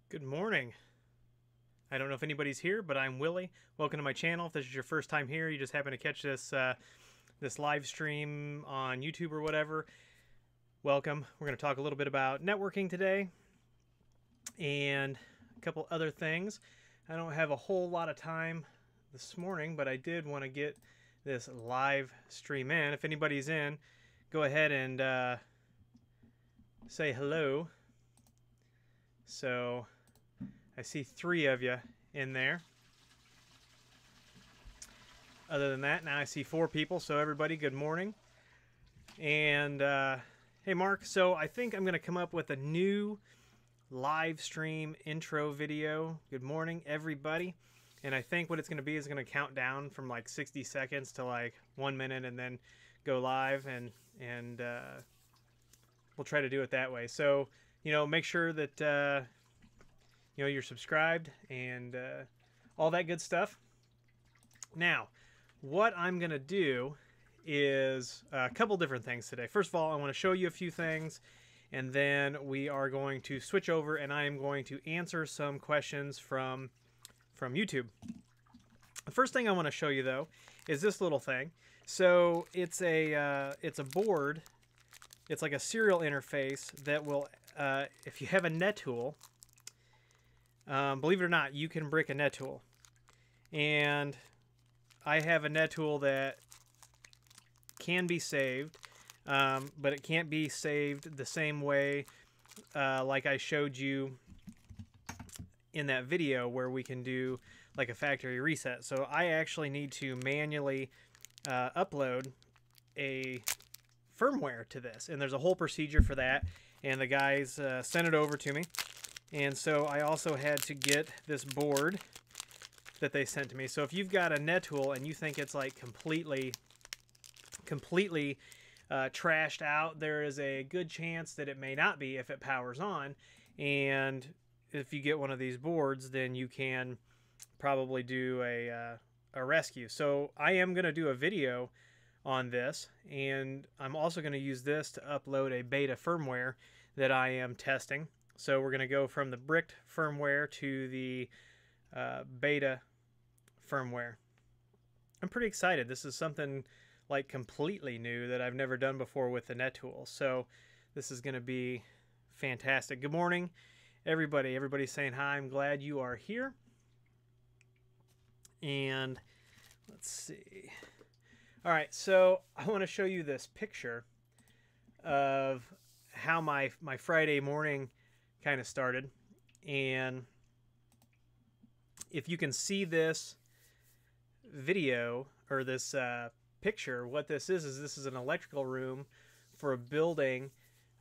Good morning. I don't know if anybody's here, but I'm Willie. Welcome to my channel. If this is your first time here, you just happen to catch this this live stream on YouTube or whatever, welcome. We're going to talk a little bit about networking today and a couple other things. I don't have a whole lot of time this morning, but I did want to get this live stream in. If anybody's in, go ahead and say hello. So I see 3 of you in there. Other than that, now I see 4 people. So everybody, good morning. And hey, Mark. So I think I'm going to come up with a new live stream intro video. Good morning, everybody. And I think what it's going to be is going to count down from like 60 seconds to like 1 minute and then go live. And we'll try to do it that way. So, you know, make sure that you know, you're subscribed and all that good stuff. Now, what I'm going to do is a couple different things today. First of all, I want to show you a few things, and then we are going to switch over and I am going to answer some questions from YouTube. The first thing I want to show you, though, is this little thing. So it's a board. It's like a serial interface that will, if you have a net tool, believe it or not, you can brick a net tool. And I have a net tool that can be saved, but it can't be saved the same way like I showed you in that video where we can do like a factory reset. So I actually need to manually upload a firmware to this, and there's a whole procedure for that, and the guys sent it over to me. And so I also had to get this board that they sent to me. So if you've got a net tool and you think it's like completely trashed out, there is a good chance that it may not be if it powers on. And if you get one of these boards, then you can probably do a rescue. So I am going to do a video on this, and I'm also going to use this to upload a beta firmware that I am testing. So we're going to go from the bricked firmware to the beta firmware. I'm pretty excited. This is something like completely new that I've never done before with the net tool. So this is going to be fantastic. Good morning, everybody. Everybody's saying hi. I'm glad you are here. And let's see. All right, so I want to show you this picture of how my Friday morning kind of started. And if you can see this video or this picture, what this is this is an electrical room for a building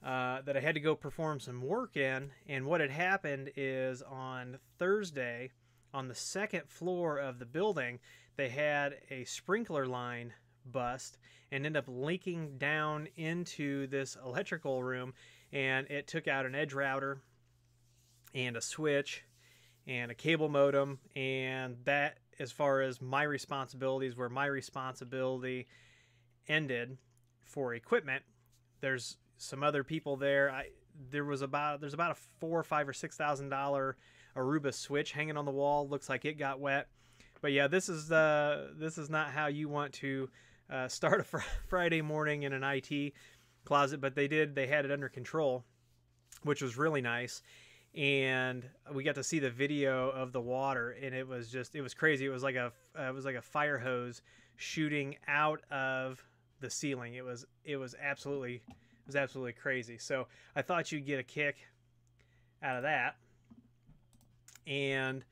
that I had to go perform some work in. And what had happened is on Thursday, on the 2nd floor of the building, they had a sprinkler line bust and ended up leaking down into this electrical room, and it took out an edge router and a switch and a cable modem. And that, as far as my responsibilities, where my responsibility ended for equipment. There's some other people there. There's about a $4,000 or $5,000 or $6,000 Aruba switch hanging on the wall. Looks like it got wet. But yeah, this is not how you want to start a Friday morning in an IT closet, but they had it under control, which was really nice. And we got to see the video of the water, and it was crazy. It was like a fire hose shooting out of the ceiling. It was absolutely crazy. So I thought you'd get a kick out of that. And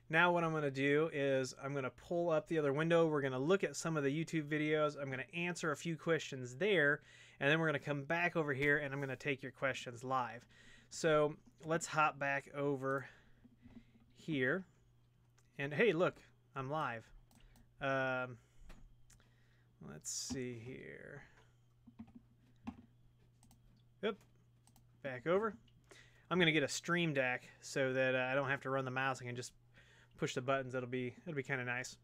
now what I'm going to do is I'm going to pull up the other window. We're going to look at some of the YouTube videos. I'm going to answer a few questions there, and then we're going to come back over here and I'm going to take your questions live. So let's hop back over here. And hey, look, I'm live. Let's see here. Oop, back over. I'm going to get a Stream Deck so that I don't have to run the mouse. I can just push the buttons. It'll be kind of nice.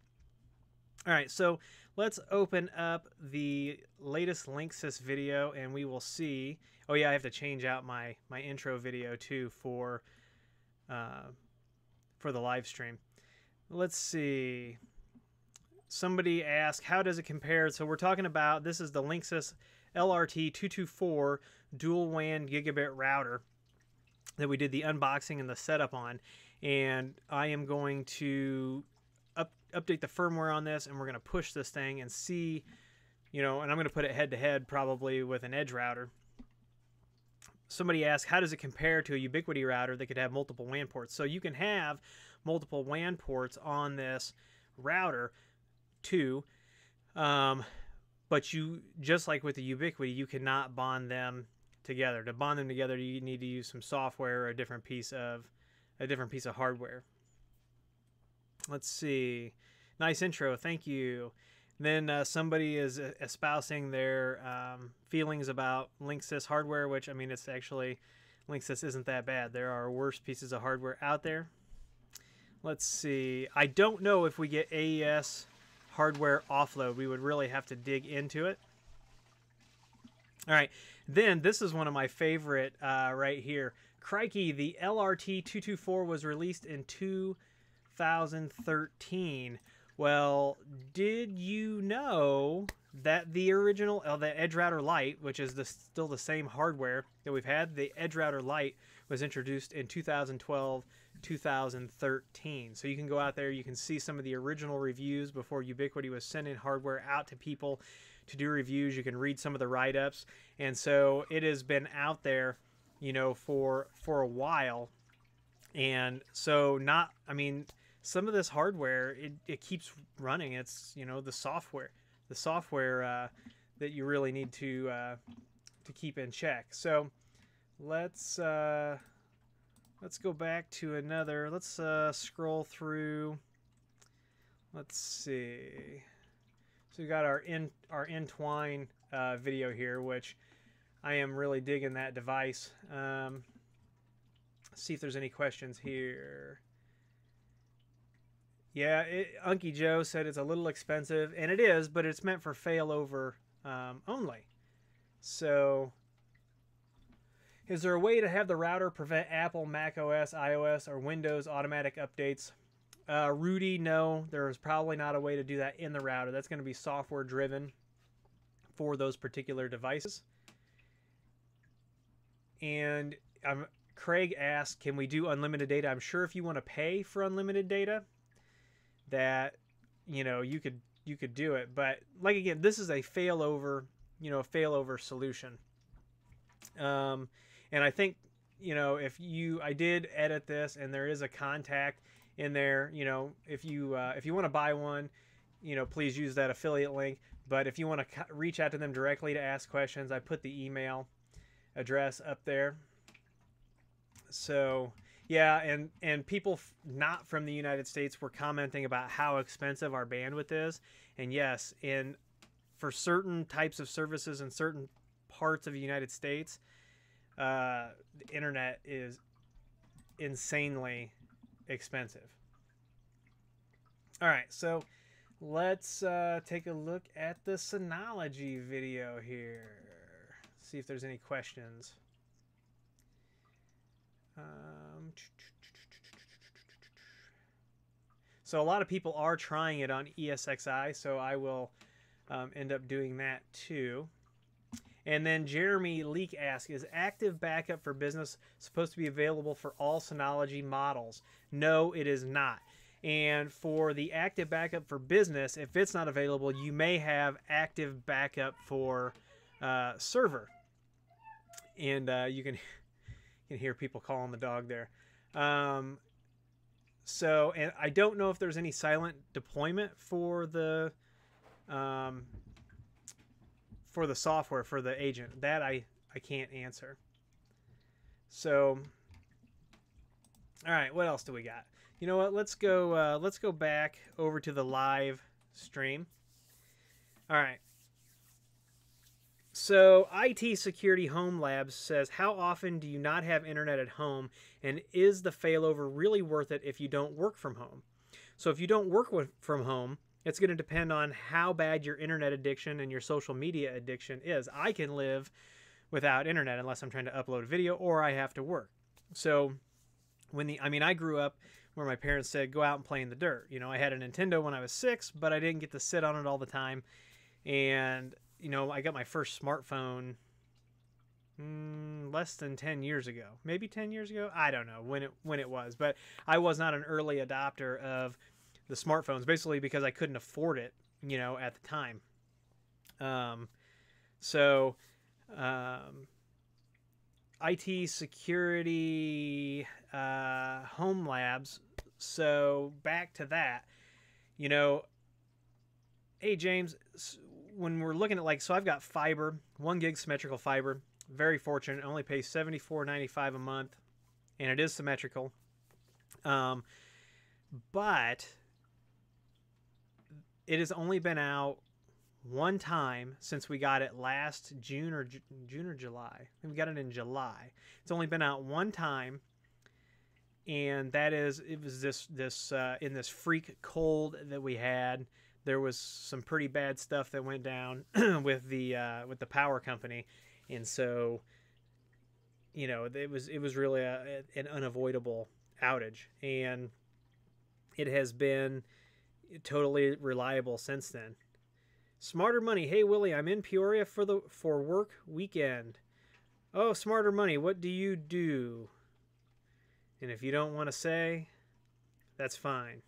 All right, so let's open up the latest Linksys video, and we will see. Oh yeah, I have to change out my intro video too for the live stream. Let's see. Somebody asked, how does it compare? So we're talking about, this is the Linksys LRT224 dual WAN gigabit router that we did the unboxing and the setup on. And I am going to update the firmware on this, and we're going to push this thing and see, you know, and I'm going to put it head to head probably with an edge router. Somebody asked, how does it compare to a Ubiquiti router that could have multiple WAN ports? So you can have multiple WAN ports on this router too, but you, just like with the Ubiquiti, you cannot bond them together. To bond them together, you need to use some software or a different piece of hardware. Let's see. Nice intro, thank you. Then somebody is espousing their feelings about Linksys hardware, which, I mean, it's actually, Linksys isn't that bad. There are worse pieces of hardware out there. Let's see. I don't know if we get AES hardware offload. We would really have to dig into it. All right. Then this is one of my favorite right here. Crikey, the LRT224 was released in 2013. Well, did you know that the original, the Edge Router Lite, which is still the same hardware that we've had, the Edge Router Lite was introduced in 2012, 2013. So you can go out there, you can see some of the original reviews before Ubiquiti was sending hardware out to people to do reviews. You can read some of the write-ups. And so it has been out there, you know, for a while. And so I mean, some of this hardware, it keeps running. It's, you know, the software that you really need to keep in check. So let's go back to another. Let's scroll through. Let's see. So we got our Entwine video here, which I am really digging that device. See if there's any questions here. Yeah, Unky Joe said it's a little expensive, and it is, but it's meant for failover only. So, is there a way to have the router prevent Apple, Mac OS, iOS, or Windows automatic updates? Rudy, no, there's probably not a way to do that in the router. That's going to be software driven for those particular devices. And Craig asked, can we do unlimited data? I'm sure if you want to pay for unlimited data, that, you know, you could do it. But like, again, this is a failover, you know, a failover solution. And I think, you know, I did edit this, and there is a contact in there. You know, if you want to buy one, you know, please use that affiliate link. But if you want to reach out to them directly to ask questions, I put the email address up there. So yeah, and people not from the United States were commenting about how expensive our bandwidth is. And yes, for certain types of services in certain parts of the United States, the internet is insanely expensive. All right, so let's take a look at the Synology video here. See if there's any questions. So a lot of people are trying it on ESXi, so I will end up doing that too. And then Jeremy Leak asks, is active backup for business supposed to be available for all Synology models? No, it is not. And for the active backup for business, if it's not available, you may have active backup for server. And you can hear people calling the dog there. So, and I don't know if there's any silent deployment for the software for the agent. That I can't answer. So, all right, what else do we got? You know what? Let's go back over to the live stream. All right. So, IT Security Home Labs says, how often do you not have internet at home, and is the failover really worth it if you don't work from home? So, if you don't work from home, it's going to depend on how bad your internet addiction and your social media addiction is. I can live without internet unless I'm trying to upload a video or I have to work. So, I grew up where my parents said, go out and play in the dirt. You know, I had a Nintendo when I was 6, but I didn't get to sit on it all the time. And you know, I got my first smartphone less than 10 years ago. Maybe 10 years ago? I don't know when it was. But I was not an early adopter of the smartphones, basically because I couldn't afford it, you know, at the time. IT Security Home Labs. So back to that. You know, hey, James, when we're looking at so I've got fiber, 1 gig symmetrical fiber. Very fortunate. It only pays $74.95 a month, and it is symmetrical. But it has only been out one time since we got it last June or July. I think we got it in July. It's only been out one time, and it was this in this freak cold that we had. There was some pretty bad stuff that went down with the power company, and so, you know, it was really an unavoidable outage, and it has been totally reliable since then. Smarter Money, hey Willie, I'm in Peoria for work weekend. Oh, Smarter Money, what do you do? And if you don't want to say, that's fine.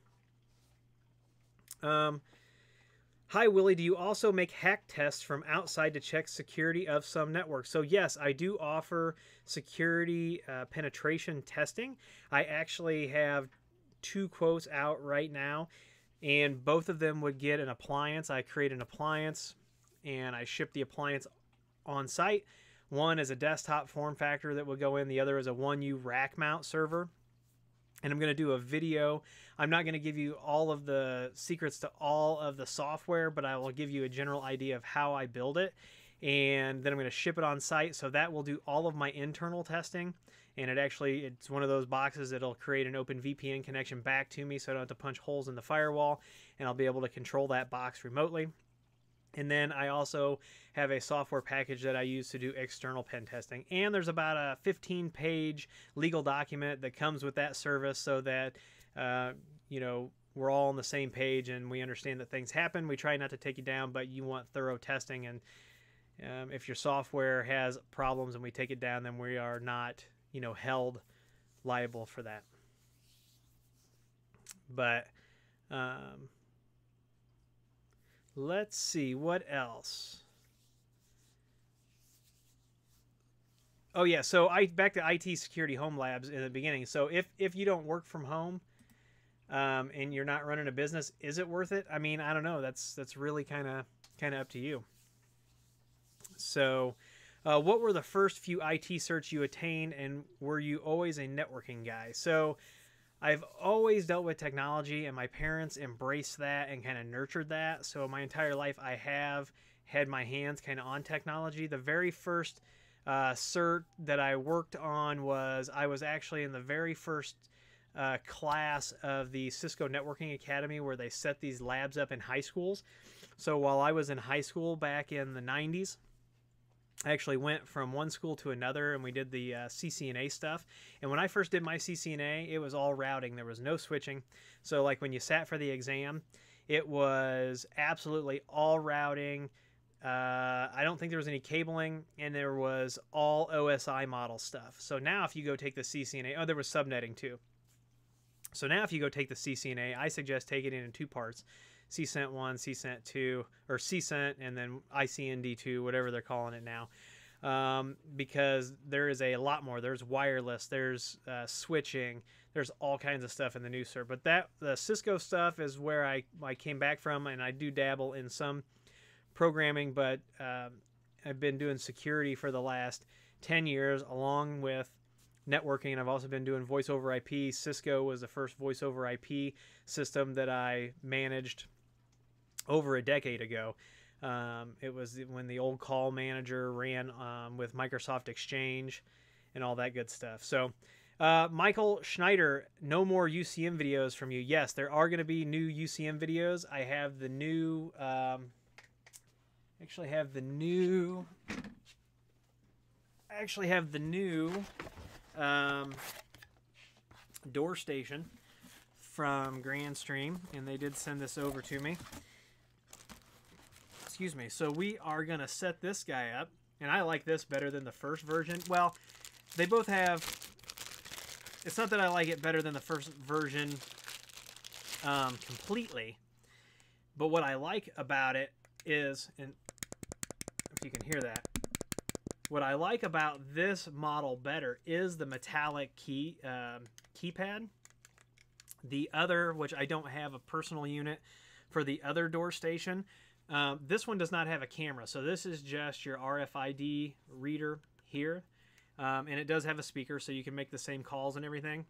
Hi, Willie. Do you also make hack tests from outside to check security of some networks? So, yes, I do offer security penetration testing. I actually have 2 quotes out right now, and both of them would get an appliance. I create an appliance, and I ship the appliance on site. One is a desktop form factor that would go in. The other is a 1U rack mount server. And I'm going to do a video. I'm not going to give you all of the secrets to all of the software, but I will give you a general idea of how I build it. And then I'm going to ship it on site. So that will do all of my internal testing. And it's one of those boxes that'll create an open VPN connection back to me, so I don't have to punch holes in the firewall. And I'll be able to control that box remotely. And then I also have a software package that I use to do external pen testing. And there's about a 15-page legal document that comes with that service, so that, you know, we're all on the same page and we understand that things happen. We try not to take you down, but you want thorough testing. And if your software has problems and we take it down, then we are not, you know, held liable for that. But let's see, what else? Oh yeah, so back to IT Security Home Labs in the beginning. So if you don't work from home and you're not running a business, is it worth it? I mean, I don't know. That's really kind of up to you. So what were the first few IT certs you attained, and were you always a networking guy? So I've always dealt with technology, and my parents embraced that and kind of nurtured that. So my entire life I have had my hands kind of on technology. The very first cert that I worked on I was actually in the very first class of the Cisco Networking Academy, where they set these labs up in high schools. So while I was in high school back in the 90s, I actually went from one school to another, and we did the CCNA stuff. And when I first did my CCNA, it was all routing. There was no switching. So like when you sat for the exam, it was absolutely all routing. I don't think there was any cabling, and there was all OSI model stuff. So now if you go take the CCNA, there was subnetting too. So now if you go take the CCNA, I suggest taking it in two parts, CCENT 1, CCENT 2, or CCENT and then ICND 2, whatever they're calling it now. Because there is a lot more. There's wireless, there's switching, there's all kinds of stuff in the new cert. But the Cisco stuff is where I came back from, and I do dabble in some programming, but I've been doing security for the last 10 years along with networking, and I've also been doing voice over IP. Cisco was the first voice over IP system that I managed over a decade ago. It was when the old call manager ran with Microsoft Exchange and all that good stuff. So Michael Schneider, no more UCM videos from you. Yes, there are going to be new UCM videos. I have the new actually have the new door station from Granstream, and they did send this over to me. Excuse me. So we are going to set this guy up, and I like this better than the first version. Well, they both have, it's not that I like it better than the first version completely, but what I like about it is, and if you can hear that, what I like about this model better is the metallic keypad. The other, which I don't have a personal unit for the other door station, this one does not have a camera. So this is just your RFID reader here. And it does have a speaker, so you can make the same calls and everything.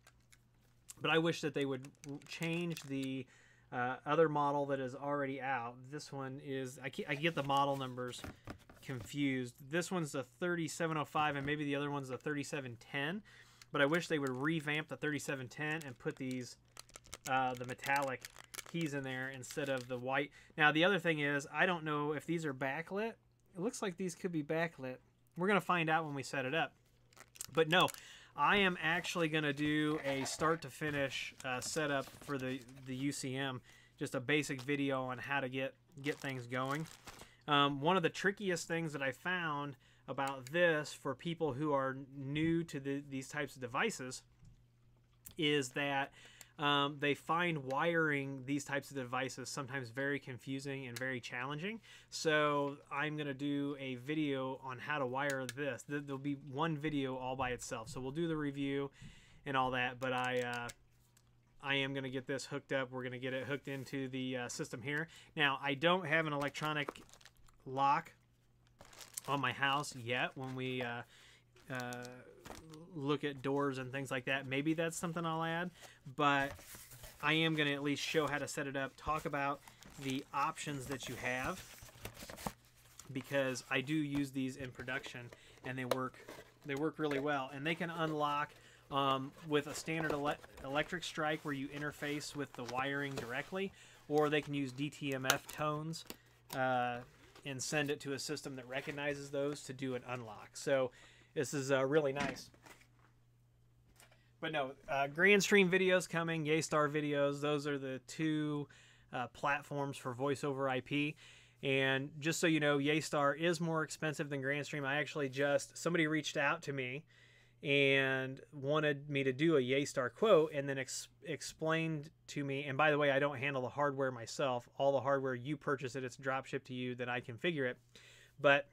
But I wish that they would change the other model that is already out. This one is, I get the model numbers confused. This one's the 3705 and maybe the other one's the 3710, but I wish they would revamp the 3710 and put these the metallic keys in there instead of the white. Now the other thing is, I don't know if these are backlit. It looks like these could be backlit. We're gonna find out when we set it up. But no, I am actually gonna do a start to finish setup for the UCM, just a basic video on how to get things going. One of the trickiest things that I found about this for people who are new to these types of devices is that they find wiring these types of devices sometimes very confusing and very challenging. So I'm going to do a video on how to wire this. There'll be one video all by itself. So we'll do the review and all that, but I am going to get this hooked up. We're going to get it hooked into the system here. Now, I don't have an electronic lock on my house yet. When we look at doors and things like that, maybe that's something I'll add, but I am going to at least show how to set it up, talk about the options that you have, because I do use these in production and they work really well, and they can unlock with a standard electric strike where you interface with the wiring directly, or they can use DTMF tones and send it to a system that recognizes those to do an unlock. So this is really nice. But no, Granstream videos coming, Yaystar videos. Those are the two platforms for voice over IP. And just so you know, Yaystar is more expensive than Granstream. I actually somebody reached out to me and wanted me to do a Yaystar quote, and then explained to me, and by the way, I don't handle the hardware myself. All the hardware, you purchase it, it's drop shipped to you, then I configure it. But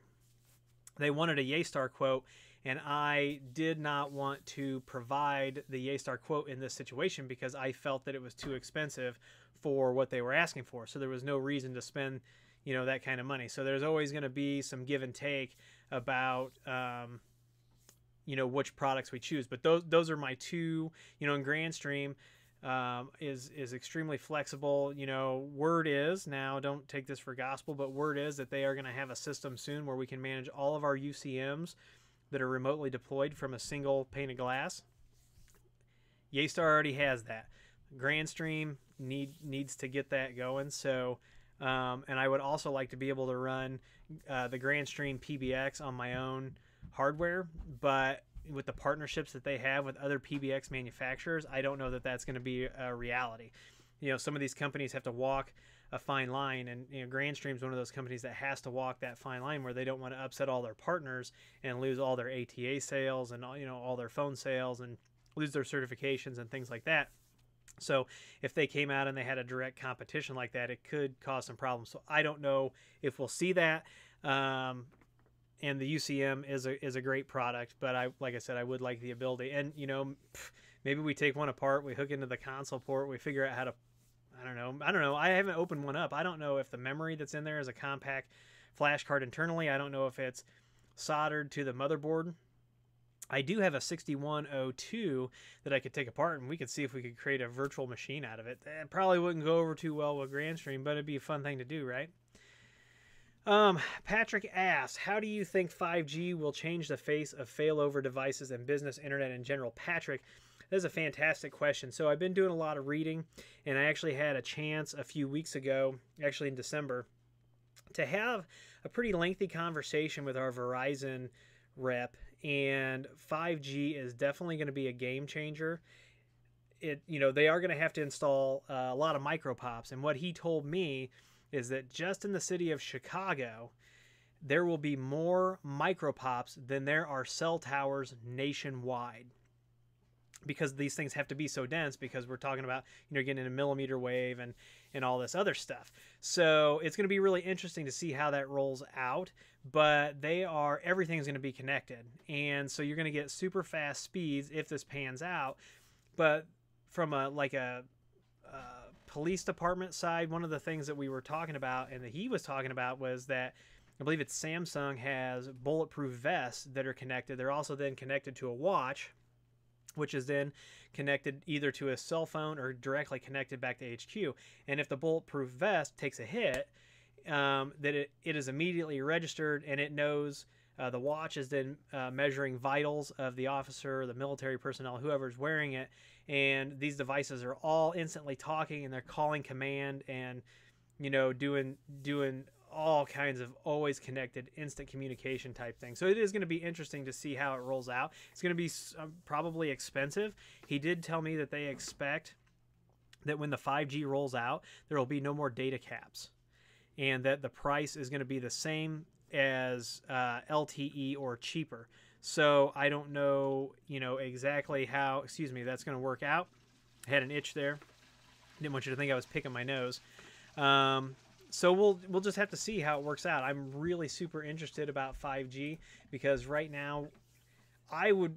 they wanted a Yaystar quote, and I did not want to provide the Yaystar quote in this situation because I felt that it was too expensive for what they were asking for. So there was no reason to spend, you know, that kind of money. So there's always going to be some give and take about you know, which products we choose. But those are my two. You know, in Granstream is extremely flexible. You know, word is, now don't take this for gospel, but word is that they are going to have a system soon where we can manage all of our UCMs that are remotely deployed from a single pane of glass. Yaystar already has that. Granstream needs to get that going. So and I would also like to be able to run the Granstream PBX on my own hardware, but with the partnerships that they have with other PBX manufacturers, I don't know that that's going to be a reality. You know, some of these companies have to walk a fine line, and you know, Granstream's one of those companies that has to walk that fine line where they don't want to upset all their partners and lose all their ATA sales and, you know, all their phone sales and lose their certifications and things like that. So if they came out and they had a direct competition like that, it could cause some problems. So I don't know if we'll see that. And the UCM is a great product, but like I said, I would like the ability. And maybe we take one apart, we hook into the console port, we figure out how to. I don't know. I haven't opened one up. I don't know if the memory that's in there is a compact flash card internally. I don't know if it's soldered to the motherboard. I do have a 6102 that I could take apart, and we could see if we could create a virtual machine out of it. It probably wouldn't go over too well with Granstream, but it'd be a fun thing to do, right? Patrick asks, how do you think 5G will change the face of failover devices and business internet in general? Patrick, that is a fantastic question. So I've been doing a lot of reading, and I actually had a chance a few weeks ago, actually in December, to have a pretty lengthy conversation with our Verizon rep, and 5G is definitely going to be a game changer. They are going to have to install a lot of micro pops, and what he told me is that just in the city of Chicago, there will be more micro pops than there are cell towers nationwide, because these things have to be so dense, because we're talking about getting a millimeter wave and all this other stuff. So it's going to be really interesting to see how that rolls out, but everything's going to be connected, and so you're going to get super fast speeds if this pans out. But from a police department side, one of the things that we were talking about and that he was talking about was that I believe it's Samsung has bulletproof vests that are connected. They're also then connected to a watch, which is then connected either to a cell phone or directly connected back to HQ. And if the bulletproof vest takes a hit, that it is immediately registered, and it knows the watch is then measuring vitals of the officer, the military personnel, whoever's wearing it. And these devices are all instantly talking, and they're calling command and doing all kinds of always connected instant communication type thing. So it is going to be interesting to see how it rolls out. It's going to be probably expensive. He did tell me that they expect that when the 5G rolls out, there will be no more data caps, and that the price is going to be the same as LTE or cheaper. So I don't know, exactly how, that's going to work out. I had an itch there. Didn't want you to think I was picking my nose. So we'll just have to see how it works out. I'm really super interested about 5G, because right now I would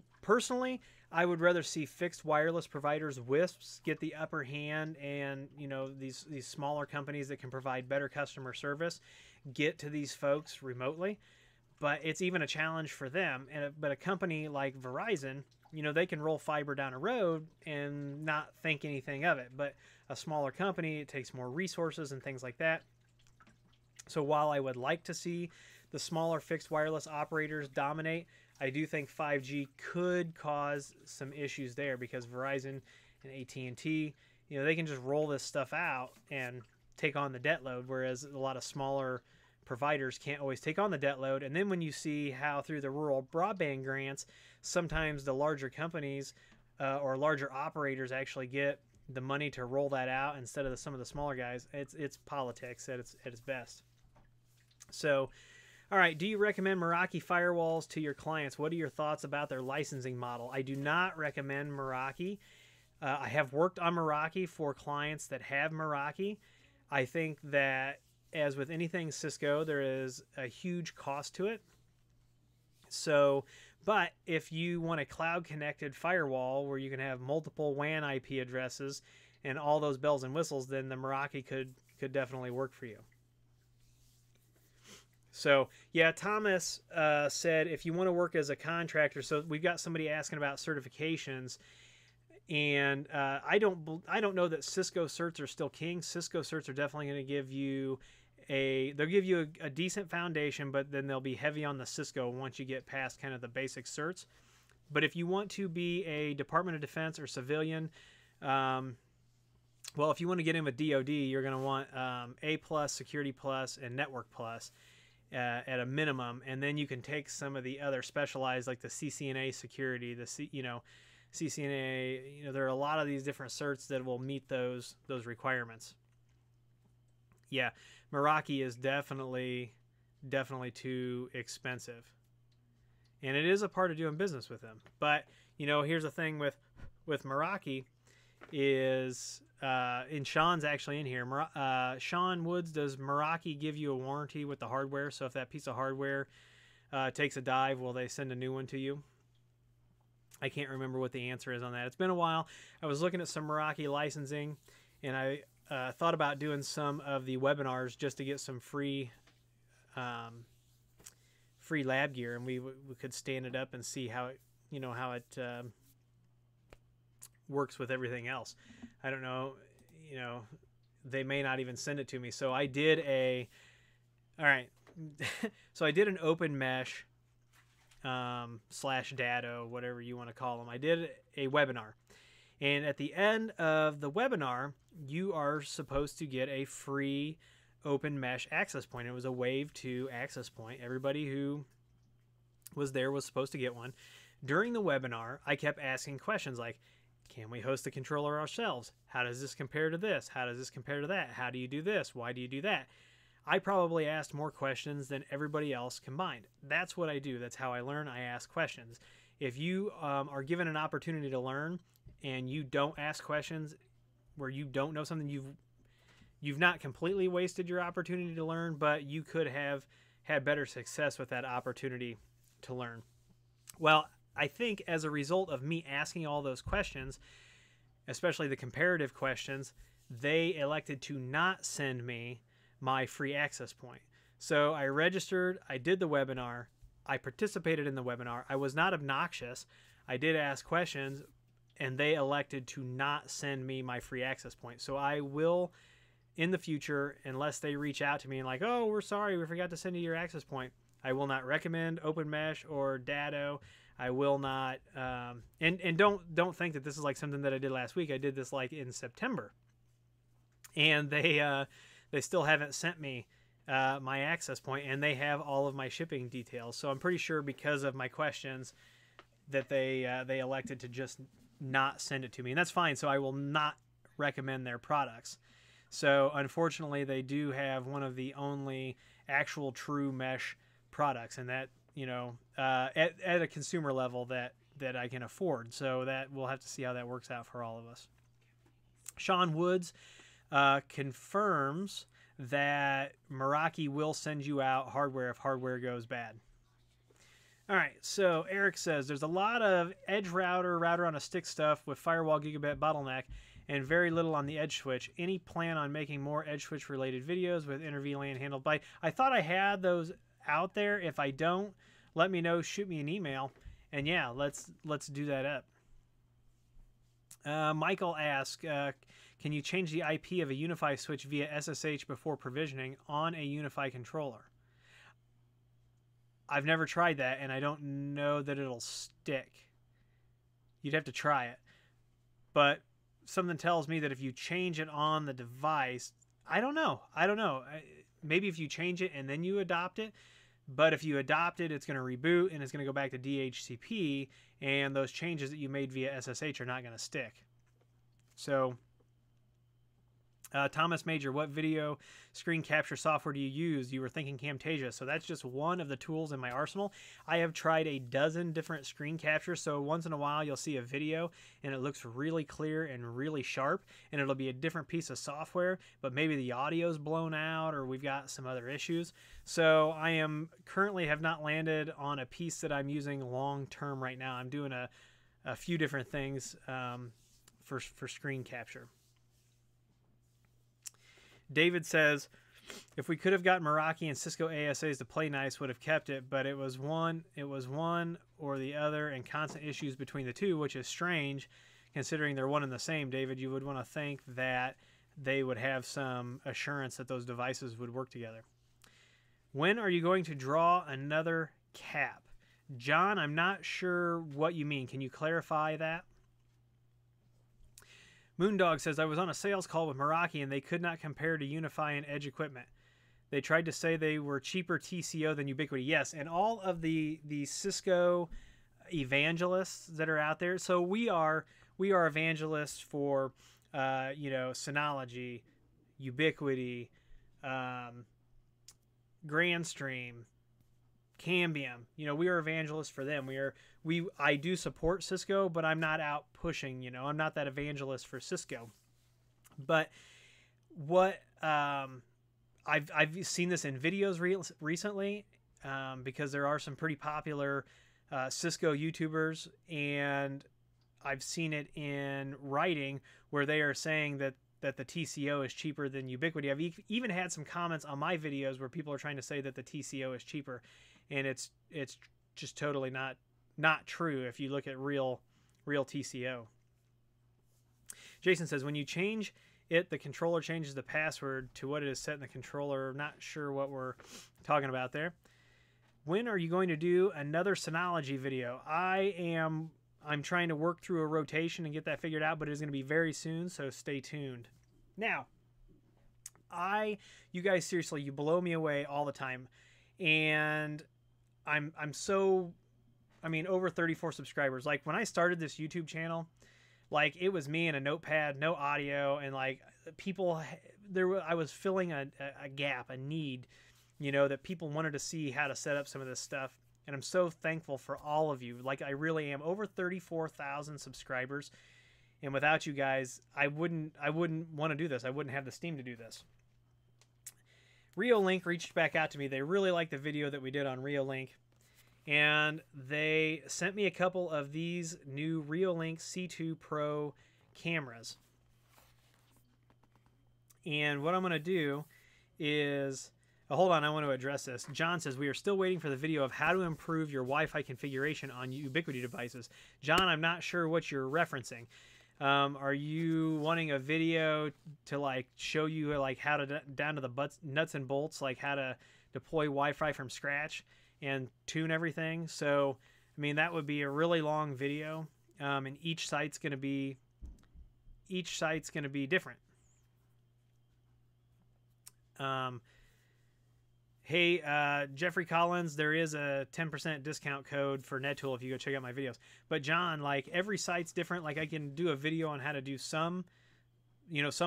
rather see fixed wireless providers, WISPs, get the upper hand, and these smaller companies that can provide better customer service get to these folks remotely. But it's even a challenge for them. But a company like Verizon, they can roll fiber down a road and not think anything of it. But a smaller company, it takes more resources and things like that. So while I would like to see the smaller fixed wireless operators dominate, I do think 5G could cause some issues there, because Verizon and AT&T, they can just roll this stuff out and take on the debt load, whereas a lot of smaller providers can't always take on the debt load. And then when you see how through the rural broadband grants, sometimes the larger companies or larger operators actually get the money to roll that out instead of some of the smaller guys, it's politics at its best. So, all right, do you recommend Meraki firewalls to your clients? What are your thoughts about their licensing model? I do not recommend Meraki. I have worked on Meraki for clients that have Meraki. I think that, as with anything Cisco, there is a huge cost to it. So, but if you want a cloud-connected firewall where you can have multiple WAN IP addresses and all those bells and whistles, then the Meraki could definitely work for you. So, yeah, Thomas said if you want to work as a contractor, so we've got somebody asking about certifications, and I don't know that Cisco certs are still king. Cisco certs are definitely going to give you they'll give you a decent foundation, but then they'll be heavy on the Cisco once you get past kind of the basic certs. But if you want to be a Department of Defense or civilian, well, if you want to get in with DoD, you're going to want A+, Security Plus, and Network Plus at a minimum, and then you can take some of the other specialized, like the CCNA security, CCNA. There are a lot of these different certs that will meet those requirements. Yeah, Meraki is definitely too expensive, and it is a part of doing business with them. But here's the thing with Meraki is, and Sean's actually in here. Sean Woods, does Meraki give you a warranty with the hardware? So if that piece of hardware takes a dive, will they send a new one to you? I can't remember what the answer is on that. It's been a while. I was looking at some Meraki licensing, and I thought about doing some of the webinars just to get some free free lab gear, and we could stand it up and see how it, how it works with everything else. I don't know, they may not even send it to me. So I did so I did an open mesh / dado, whatever you want to call them. I did a webinar, and at the end of the webinar, you are supposed to get a free open mesh access point. It was a Wave 2 access point. Everybody who was there was supposed to get one. During the webinar, I kept asking questions like, can we host the controller ourselves? How does this compare to this? How does this compare to that? How do you do this? Why do you do that? I probably asked more questions than everybody else combined. That's what I do. That's how I learn. I ask questions. If you are given an opportunity to learn and you don't ask questions where you don't know something, you've not completely wasted your opportunity to learn, but you could have had better success with that opportunity to learn. Well, I think as a result of me asking all those questions, especially the comparative questions, they elected to not send me my free access point. So I registered, I did the webinar, I participated in the webinar, I was not obnoxious, I did ask questions, and they elected to not send me my free access point. So I will, in the future, unless they reach out to me and like, oh, we're sorry, we forgot to send you your access point, I will not recommend Open Mesh or Dado. I will not, and don't think that this is like something that I did last week. I did this like in September, and they still haven't sent me my access point, and they have all of my shipping details. So I'm pretty sure because of my questions that they elected to just not send it to me, and that's fine. So I will not recommend their products. So unfortunately, they do have one of the only actual true mesh products, and that, at a consumer level that I can afford. So that we'll have to see how that works out for all of us. Sean Woods confirms that Meraki will send you out hardware if hardware goes bad. All right, so Eric says there's a lot of edge router on a stick stuff with firewall gigabit bottleneck and very little on the edge switch. Any plan on making more edge switch related videos with inter VLAN handled by? I thought I had those out there. If I don't, let me know, shoot me an email, and yeah, let's do that up. Michael asks, can you change the IP of a UniFi switch via SSH before provisioning on a UniFi controller? I've never tried that, and I don't know that it'll stick. You'd have to try it, but something tells me that if you change it on the device, I don't know. Maybe if you change it and then you adopt it, but if you adopt it, it's going to reboot and it's going to go back to DHCP, and those changes that you made via SSH are not going to stick. So, Thomas Major, what video screen capture software do you use? You were thinking Camtasia. So that's just one of the tools in my arsenal. I have tried a dozen different screen captures. So once in a while, you'll see a video and it looks really clear and really sharp, and it'll be a different piece of software, but maybe the audio's blown out or we've got some other issues. So I am currently have not landed on a piece that I'm using long-term right now. I'm doing a few different things for screen capture. David says, if we could have gotten Meraki and Cisco ASAs to play nice, would have kept it, but it was one or the other and constant issues between the two, which is strange considering they're one and the same. David, you would want to think that they would have some assurance that those devices would work together. When are you going to draw another cap? John, I'm not sure what you mean. Can you clarify that? Moondog says, I was on a sales call with Meraki and they could not compare to UniFi and Edge equipment. They tried to say they were cheaper TCO than Ubiquiti. Yes, and all of the Cisco evangelists that are out there. So we are evangelists for Synology, Ubiquiti, Granstream, Cambium. You know, we are evangelists for them. I do support Cisco, but I'm not out pushing. You know, I'm not that evangelist for Cisco. But what I've seen this in videos recently, because there are some pretty popular Cisco YouTubers, and I've seen it in writing where they are saying that the TCO is cheaper than Ubiquiti. I've even had some comments on my videos where people are trying to say that the TCO is cheaper, and it's just totally not true if you look at real TCO. Jason says, when you change it, the controller changes the password to what it is set in the controller. Not sure what we're talking about there. When are you going to do another Synology video? I'm trying to work through a rotation and get that figured out, but it is going to be very soon, so stay tuned. Now, you guys, seriously, you blow me away all the time. And I'm over 34 subscribers. Like, when I started this YouTube channel, like, it was me and a notepad, no audio, and like I was filling a gap, a need, you know, that people wanted to see how to set up some of this stuff. And I'm so thankful for all of you. Like, I really am. Over 34,000 subscribers. And without you guys, I wouldn't want to do this. I wouldn't have the steam to do this. Reolink reached back out to me. They really liked the video that we did on Reolink. And they sent me a couple of these new Reolink C2 Pro cameras. And what I'm going to do is... hold on, I want to address this. John says, we are still waiting for the video of how to improve your Wi-Fi configuration on Ubiquiti devices. John, I'm not sure what you're referencing. Are you wanting a video to like show you like how to down to the nuts and bolts, like how to deploy Wi-Fi from scratch and tune everything? So, I mean, that would be a really long video, and each site's going to be different. Hey, Jeffrey Collins, there is a 10% discount code for NetTool if you go check out my videos. But John, like, every site's different. Like, I can do a video on how to do some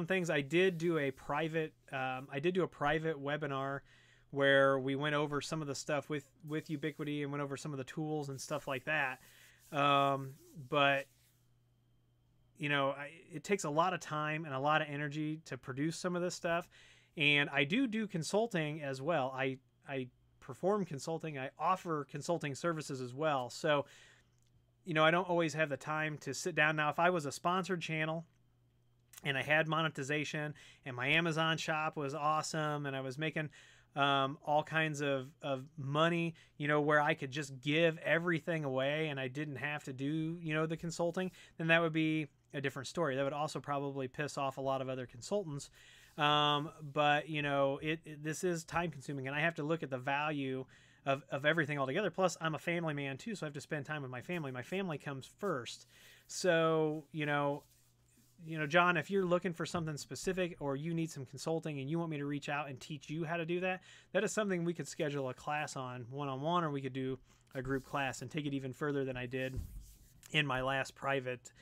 things. I did do a private webinar where we went over some of the stuff with Ubiquiti and went over some of the tools and stuff like that. But you know, it takes a lot of time and a lot of energy to produce some of this stuff. And I do consulting as well. I perform consulting. I offer consulting services as well. So, you know, I don't always have the time to sit down. Now, if I was a sponsored channel and I had monetization and my Amazon shop was awesome and I was making all kinds of money, you know, where I could just give everything away and I didn't have to do, you know, the consulting, then that would be a different story. That would also probably piss off a lot of other consultants. But you know, this is time consuming and I have to look at the value of everything altogether. Plus I'm a family man too, so I have to spend time with my family. My family comes first. So, you know, John, if you're looking for something specific or you need some consulting and you want me to reach out and teach you how to do that, that is something we could schedule a class on one-on-one, or we could do a group class and take it even further than I did in my last private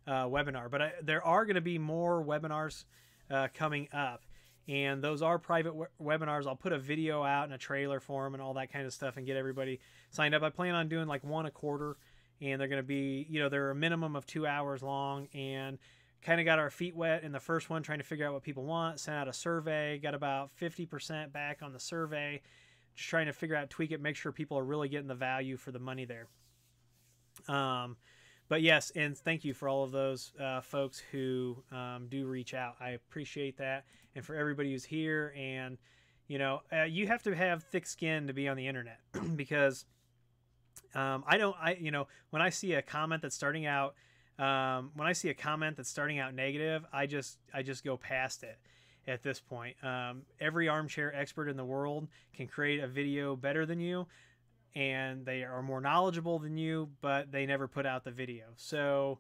webinar. But there are going to be more webinars coming up, and those are private webinars. I'll put a video out and a trailer for them and all that kind of stuff and get everybody signed up. I plan on doing like one a quarter, and they're going to be, you know, they're a minimum of 2 hours long, and kind of got our feet wet in the first one, trying to figure out what people want. Sent out a survey, got about 50% back on the survey, just trying to figure out, tweak it, make sure people are really getting the value for the money there. But yes, and thank you for all of those folks who do reach out. I appreciate that. And for everybody who's here, and you know, you have to have thick skin to be on the internet because you know, when I see a comment that's starting out negative, I just go past it at this point. Every armchair expert in the world can create a video better than you, and they are more knowledgeable than you, but they never put out the video. So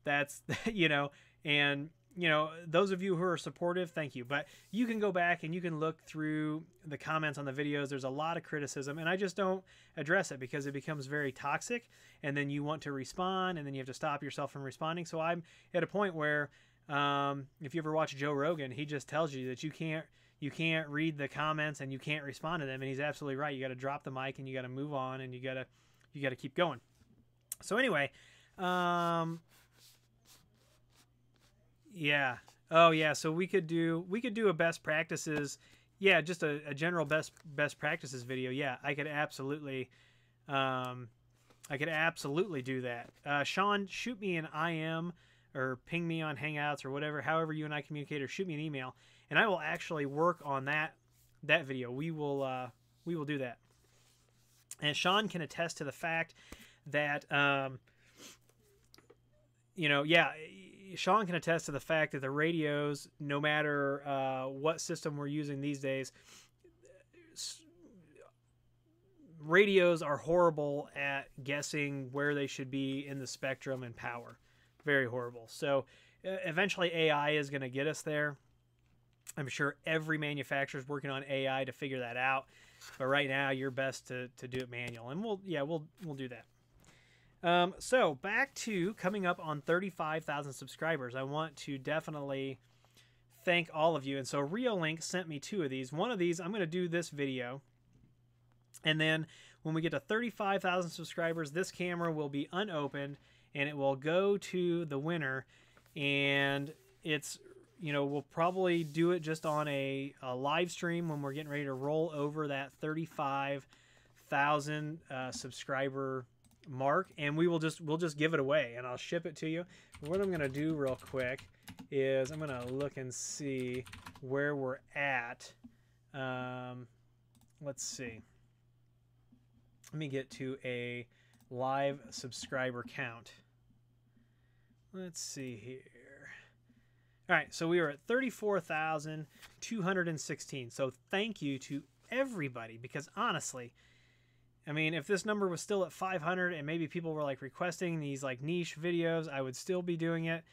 that's, you know, and, you know, those of you who are supportive, thank you. But you can go back and you can look through the comments on the videos. There's a lot of criticism, and I just don't address it because it becomes very toxic, and then you want to respond, and then you have to stop yourself from responding. So I'm at a point where if you ever watch Joe Rogan, he just tells you that you you can't read the comments and you can't respond to them. And he's absolutely right. You got to drop the mic and you got to move on, and you got to keep going. So anyway, yeah. Oh yeah. So we could do a best practices. Yeah, just a general best practices video. Yeah, I could absolutely do that. Sean, shoot me an IM or ping me on Hangouts or whatever, however you and I communicate, or shoot me an email, and I will actually work on that video. We will do that. And Sean can attest to the fact that yeah, Sean can attest to the fact that the radios, no matter what system we're using these days, radios are horrible at guessing where they should be in the spectrum and power. Very horrible. So eventually AI is going to get us there. I'm sure every manufacturer is working on AI to figure that out. But right now, you're best to do it manual. And we'll do that. So back to coming up on 35,000 subscribers. I want to definitely thank all of you. And so Reolink sent me 2 of these. One of these, I'm going to do this video. And then when we get to 35,000 subscribers, this camera will be unopened and it will go to the winner. And it's, we'll probably do it just on a live stream when we're getting ready to roll over that 35,000 subscriber mark, and we'll just give it away, and I'll ship it to you. What I'm gonna do real quick is I'm gonna look and see where we're at. Let's see. Let me get to a live subscriber count. Let's see here. All right, so we were at 34,216. So thank you to everybody, because honestly, I mean, if this number was still at 500 and maybe people were like requesting these like niche videos, I would still be doing it.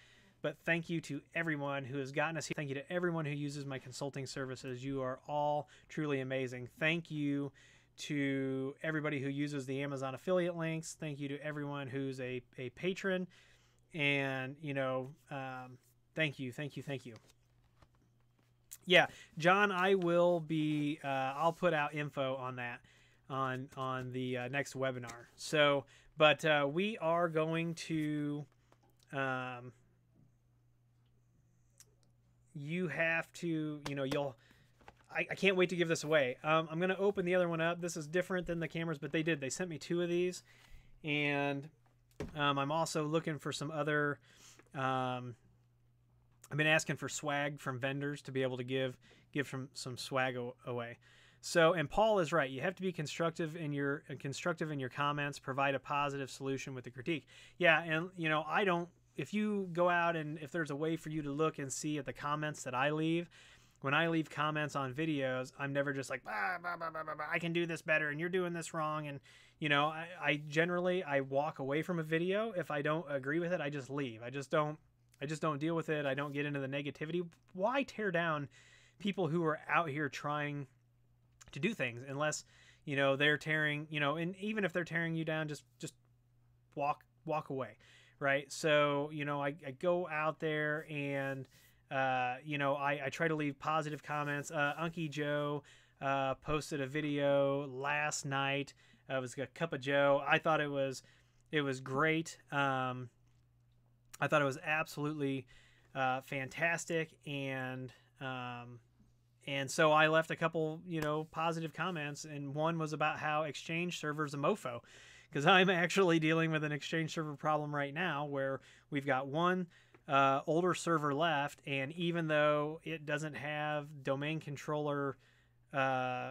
But thank you to everyone who has gotten us here. Thank you to everyone who uses my consulting services. You are all truly amazing. Thank you to everybody who uses the Amazon affiliate links. Thank you to everyone who's a patron. And, thank you. Yeah, John, I will be, I'll put out info on that on the next webinar. So, but we are going to, you have to, I can't wait to give this away. I'm going to open the other one up. This is different than the cameras, but they sent me 2 of these. And I'm also looking for some other, I've been asking for swag from vendors to be able to give some swag away. So, and Paul is right. You have to be constructive in your comments, provide a positive solution with the critique. Yeah. And if you go out and if there's a way for you to look and see at the comments that I leave, when I leave comments on videos, I'm never just like, bah, bah, bah, bah, bah, bah, I can do this better and you're doing this wrong. And, I generally walk away from a video. If I don't agree with it, I just leave. I just don't deal with it. I don't get into the negativity. Why tear down people who are out here trying to do things unless, they're tearing, and even if they're tearing you down, just walk away. Right. So, I go out there and, I try to leave positive comments. Unky Joe posted a video last night. It was a cup of Joe. I thought it was great. I thought it was absolutely fantastic. And so I left a couple, positive comments. And one was about how Exchange server's a mofo. Because I'm actually dealing with an Exchange server problem right now where we've got one older server left, and even though it doesn't have domain controller,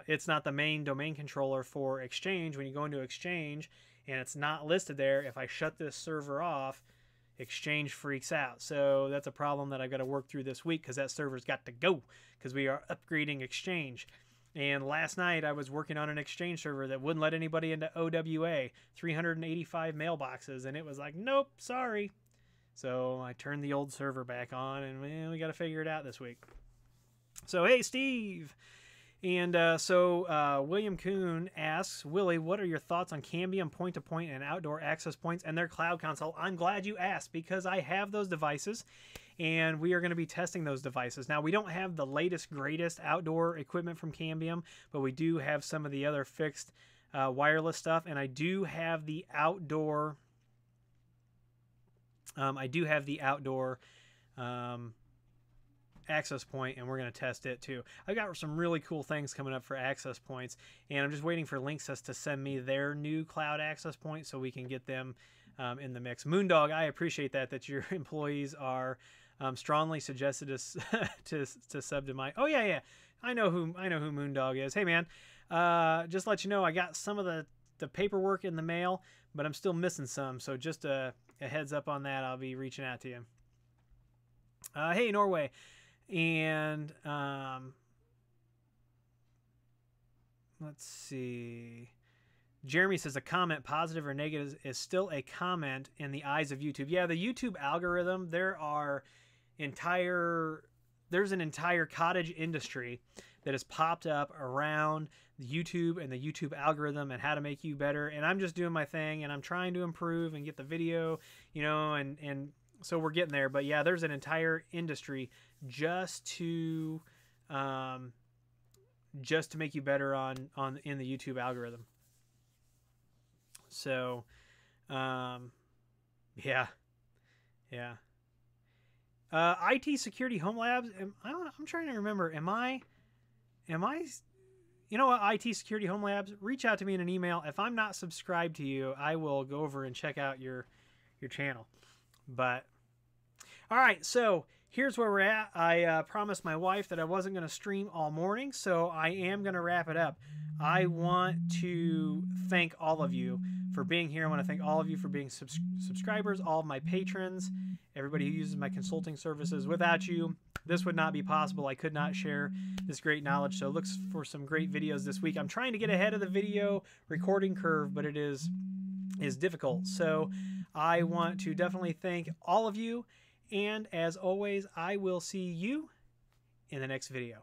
it's not the main domain controller for Exchange. When you go into Exchange and it's not listed there, if I shut this server off, Exchange freaks out. So that's a problem that I've got to work through this week because that server's got to go because we are upgrading Exchange. And last night I was working on an Exchange server that wouldn't let anybody into OWA, 385 mailboxes, and it was like, nope, sorry. So I turned the old server back on, and we got to figure it out this week. So, hey, Steve. And William Kuhn asks, Willie, what are your thoughts on Cambium point-to-point and outdoor access points and their cloud console? I'm glad you asked because I have those devices. and we are going to be testing those devices. Now, we don't have the latest, greatest outdoor equipment from Cambium, but we do have some of the other fixed wireless stuff, and I do have the outdoor. Access point, and we're going to test it too. I got some really cool things coming up for access points, and I'm just waiting for Linksys to send me their new cloud access point so we can get them in the mix. Moondog, I appreciate that your employees are strongly suggested us to sub to my. Oh yeah, I know who Moondog is. Hey man, just let you know I got some of the paperwork in the mail, but I'm still missing some. So just a heads up on that. I'll be reaching out to you. Hey Norway. And let's see. Jeremy says a comment, positive or negative, is still a comment in the eyes of YouTube. Yeah, the YouTube algorithm, there's an entire cottage industry that has popped up around YouTube and the YouTube algorithm and how to make you better. And I'm just doing my thing, and I'm trying to improve and get the video, and so we're getting there. But yeah, there's an entire industry just to make you better in the YouTube algorithm. So yeah. IT Security Home Labs, I'm trying to remember, am I you know what, IT Security Home Labs, reach out to me in an email. If I'm not subscribed to you, I will go over and check out your channel. But all right, so here's where we're at. I promised my wife that I wasn't going to stream all morning, so I am going to wrap it up. I want to thank all of you for being here. I want to thank all of you for being subscribers, all of my patrons, everybody who uses my consulting services. Without you, this would not be possible. I could not share this great knowledge. So look for some great videos this week. I'm trying to get ahead of the video recording curve, but it is difficult. So I want to definitely thank all of you. And as always, I will see you in the next video.